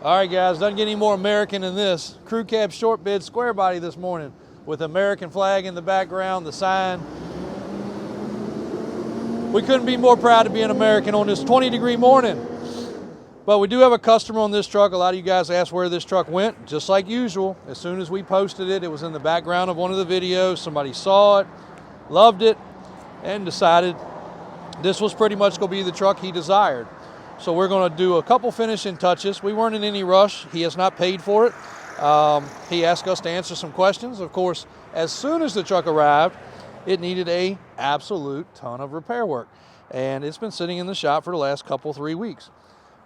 All right, guys, doesn't get any more American than this. Crew cab short bed square body this morning with American flag in the background, the sign. We couldn't be more proud to be an American on this 20-degree morning. But we do have a customer on this truck. A lot of you guys asked where this truck went, just like usual. As soon as we posted it, it was in the background of one of the videos. Somebody saw it, loved it, and decided this was pretty much going to be the truck he desired. So we're going to do a couple finishing touches. We weren't in any rush. He has not paid for it. He asked us to answer some questions. Of course, as soon as the truck arrived, it needed an absolute ton of repair work. And it's been sitting in the shop for the last 3 weeks.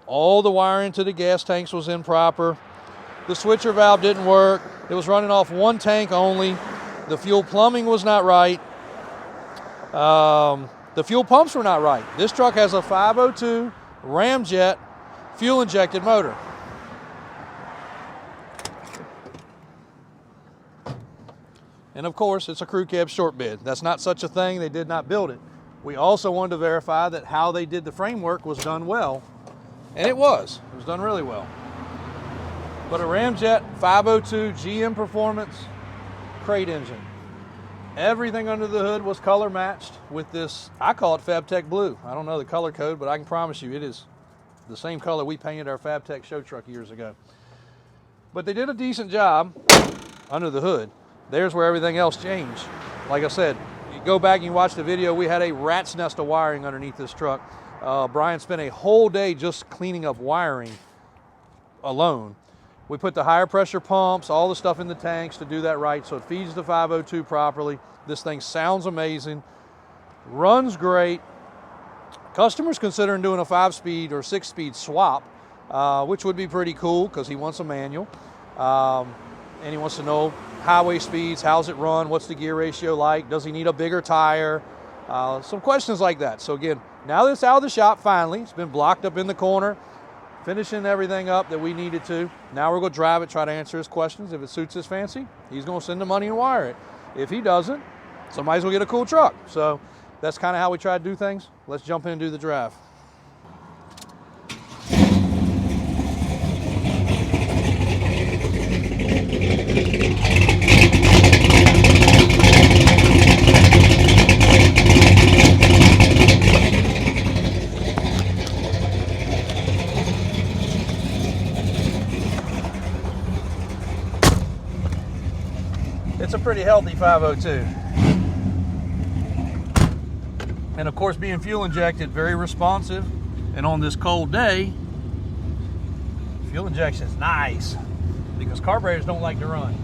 All the wiring to the gas tanks was improper. The switcher valve didn't work. It was running off one tank only. The fuel plumbing was not right. The fuel pumps were not right. This truck has a 502 ramjet fuel injected motor. And of course, it's a crew cab short bed. That's not such a thing. They did not build it. We also wanted to verify that how they did the framework was done well. And it was. It was done really well. But a ramjet 502 GM Performance crate engine. Everything under the hood was color matched with this, I call it FabTech Blue. I don't know the color code, but I can promise you it is the same color we painted our FabTech show truck years ago. But they did a decent job under the hood. There's where everything else changed. Like I said, you go back and you watch the video, we had a rat's nest of wiring underneath this truck. Brian spent a whole day just cleaning up wiring alone. We put the higher pressure pumps, all the stuff in the tanks to do that right so it feeds the 502 properly. This thing sounds amazing, runs great. Customers considering doing a 5-speed or 6-speed swap, which would be pretty cool because he wants a manual. And he wants to know highway speeds, how's it run, what's the gear ratio like, does he need a bigger tire, some questions like that. So again, now that it's out of the shop finally, it's been blocked up in the corner, finishing everything up that we needed to. Now we're going to drive it, try to answer his questions. If it suits his fancy, he's going to send the money and wire it. If he doesn't, somebody's going to get a cool truck. So that's kind of how we try to do things. Let's jump in and do the drive. It's a pretty healthy 502. And of course, being fuel injected, very responsive. And on this cold day, fuel injection is nice because carburetors don't like to run.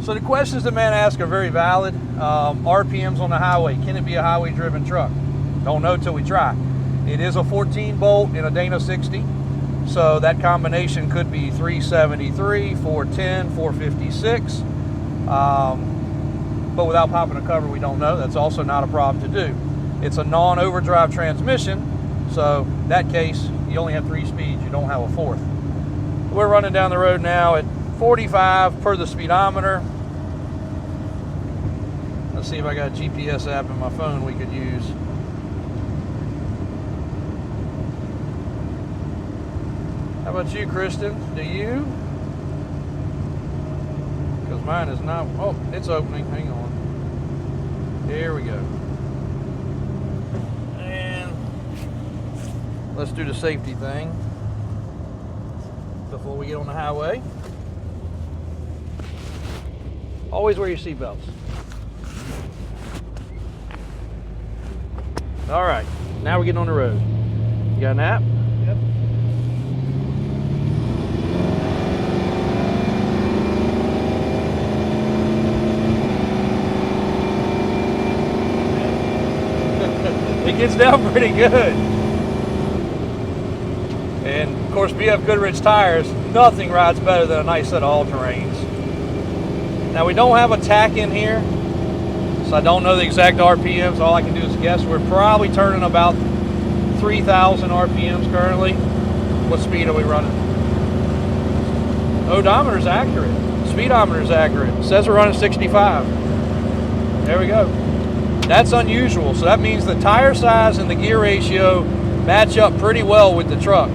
So the questions the man asked are very valid. RPMs on the highway. Can it be a highway driven truck? Don't know till we try. It is a 14 bolt in a Dana 60. So that combination could be 373, 410, 456. But without popping a cover, we don't know. That's also not a problem to do. It's a non-overdrive transmission, so in that case, you only have 3 speeds. You don't have a 4th. We're running down the road now at 45 per the speedometer. Let's see if I got a GPS app in my phone we could use. How about you, Kristen? Do you? Because mine is not. Oh, it's opening. Hang on. Here we go. And let's do the safety thing before we get on the highway. Always wear your seatbelts. All right, now we're getting on the road. You got a nap? Yep. It gets down pretty good. And of course, BF Goodrich tires, nothing rides better than a nice set of all-terrains. Now we don't have a tack in here, so I don't know the exact RPMs. All I can do is guess. We're probably turning about 3,000 RPMs currently. What speed are we running? Odometer's accurate. Speedometer's accurate. It says we're running 65. There we go. That's unusual. So that means the tire size and the gear ratio match up pretty well with the truck.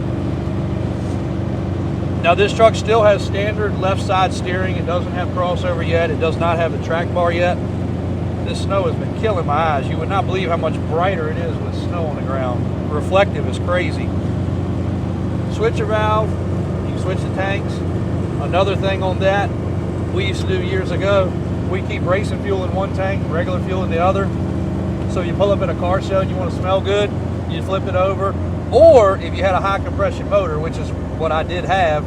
Now this truck still has standard left side steering. It doesn't have crossover yet. It does not have the track bar yet. This snow has been killing my eyes. You would not believe how much brighter it is with snow on the ground. Reflective is crazy. Switcher valve, you can switch the tanks. Another thing on that, we used to do years ago, we keep racing fuel in one tank, regular fuel in the other. So you pull up at a car show and you want to smell good, you flip it over. Or if you had a high compression motor, which is what I did have,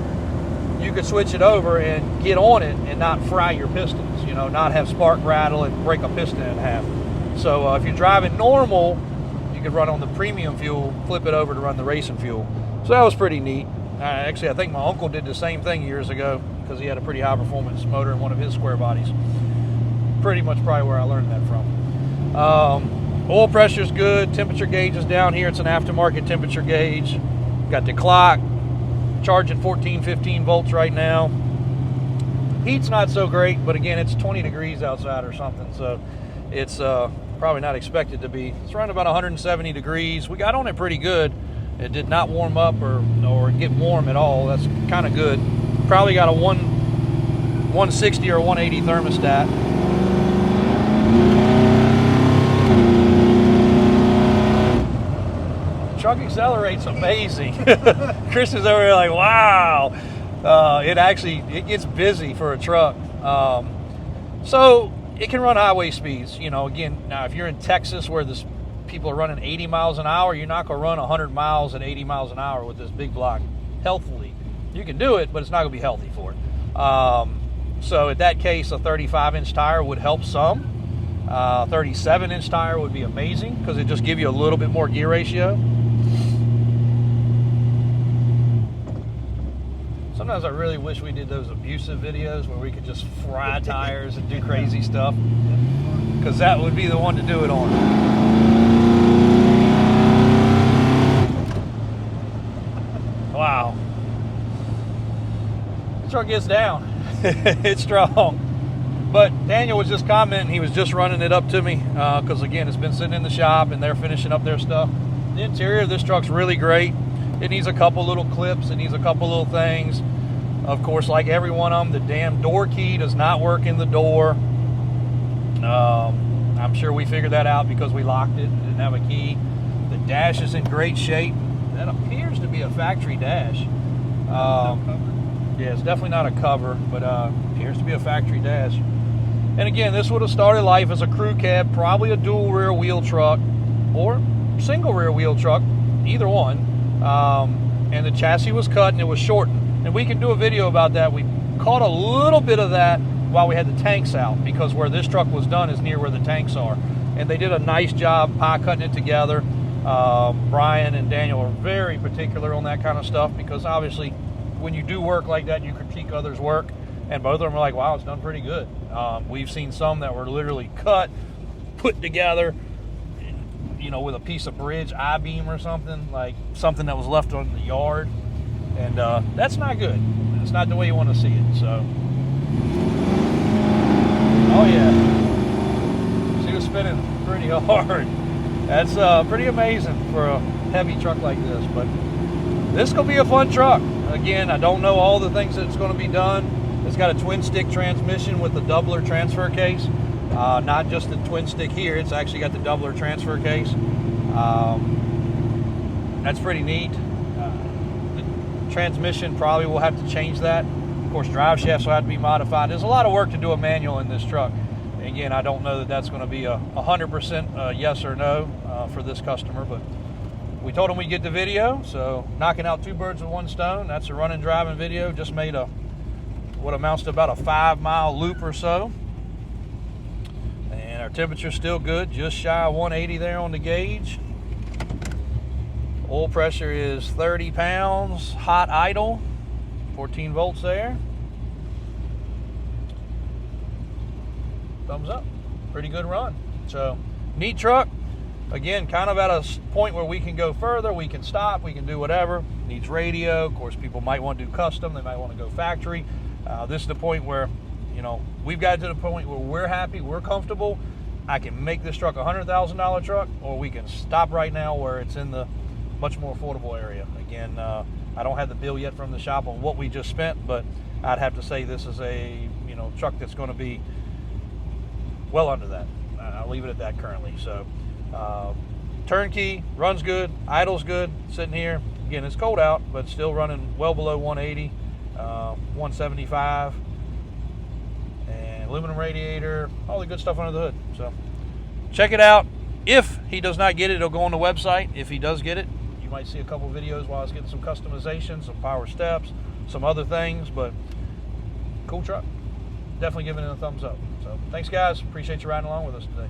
you could switch it over and get on it and not fry your pistons, you know, not have spark rattle and break a piston in half. So if you're driving normal, you could run on the premium fuel, flip it over to run the racing fuel. So that was pretty neat. Actually, I think my uncle did the same thing years ago because he had a pretty high performance motor in one of his square bodies. Pretty much probably where I learned that from. Oil pressure's good. Temperature gauge is down here. It's an aftermarket temperature gauge. Got the clock. Charging 14, 15 volts right now. Heat's not so great, but again, it's 20 degrees outside or something, so it's probably not expected to be. It's around about 170 degrees. We got on it pretty good. It did not warm up or get warm at all. That's kind of good. Probably got a 160 or 180 thermostat. Truck accelerates amazing. Chris is over here like, wow. It gets busy for a truck. So it can run highway speeds. You know, again, now if you're in Texas where people are running 80 miles an hour, you're not going to run 100 miles at 80 miles an hour with this big block healthily. You can do it, but it's not going to be healthy for it. So in that case, a 35-inch tire would help some. 37-inch tire would be amazing because it just give you a little bit more gear ratio. Sometimes I really wish we did those abusive videos where we could just fry tires and do crazy stuff, because that would be the one to do it on. Wow. The truck gets down. It's strong. But Daniel was just commenting, he was just running it up to me, because again, it's been sitting in the shop and they're finishing up their stuff. The interior of this truck's really great. It needs a couple little clips. It needs a couple little things. Of course, like every one of them, the damn door key does not work in the door. I'm sure we figured that out because we locked it and didn't have a key. The dash is in great shape. That appears to be a factory dash. Yeah, it's definitely not a cover, but appears to be a factory dash. And again, this would have started life as a crew cab, probably a dual rear wheel truck or single rear wheel truck, either one. And the chassis was cut and it was shortened. And we can do a video about that. We caught a little bit of that while we had the tanks out, because where this truck was done is near where the tanks are. And they did a nice job pie cutting it together. Brian and Daniel are very particular on that kind of stuff, because obviously when you do work like that, you critique others' work. And both of them are like, wow, it's done pretty good. We've seen some that were literally cut, put together, you know, with a piece of bridge I-beam or something, like something that was left on the yard. And that's not good. It's not the way you want to see it. So, oh yeah, she was spinning pretty hard. That's pretty amazing for a heavy truck like this. But this will be a fun truck. Again, I don't know all the things that's going to be done. It's got a twin stick transmission with the doubler transfer case. Not just the twin stick here, it's actually got the doubler transfer case. That's pretty neat. The transmission probably will have to change that. Of course, drive shafts will have to be modified. There's a lot of work to do a manual in this truck. Again, I don't know that that's going to be a 100% yes or no for this customer, but we told him we'd get the video, so knocking out two birds with one stone. That's a running driving video. Just made what amounts to about a 5-mile loop or so. And our temperature's still good, just shy of 180 there on the gauge. Oil pressure is 30 pounds, hot idle, 14 volts there. Thumbs up, pretty good run. So, neat truck. Again, kind of at a point where we can go further, we can stop, we can do whatever. Needs radio. Of course, people might want to do custom, they might want to go factory. This is the point where, you know, we've got to the point where we're happy, we're comfortable. I can make this truck a $100,000 truck, or we can stop right now where it's in the much more affordable area. Again, I don't have the bill yet from the shop on what we just spent, but I'd have to say this is a, you know, truck that's going to be well under that. I'll leave it at that currently. So turnkey, runs good, idles good, sitting here. Again, it's cold out, but still running well below 180, 175, and aluminum radiator, all the good stuff under the hood. So check it out. If he does not get it, it'll go on the website. If he does get it, you might see a couple of videos while I was getting some customization, some power steps, some other things, but cool truck. Definitely giving it a thumbs up. So thanks, guys. Appreciate you riding along with us today.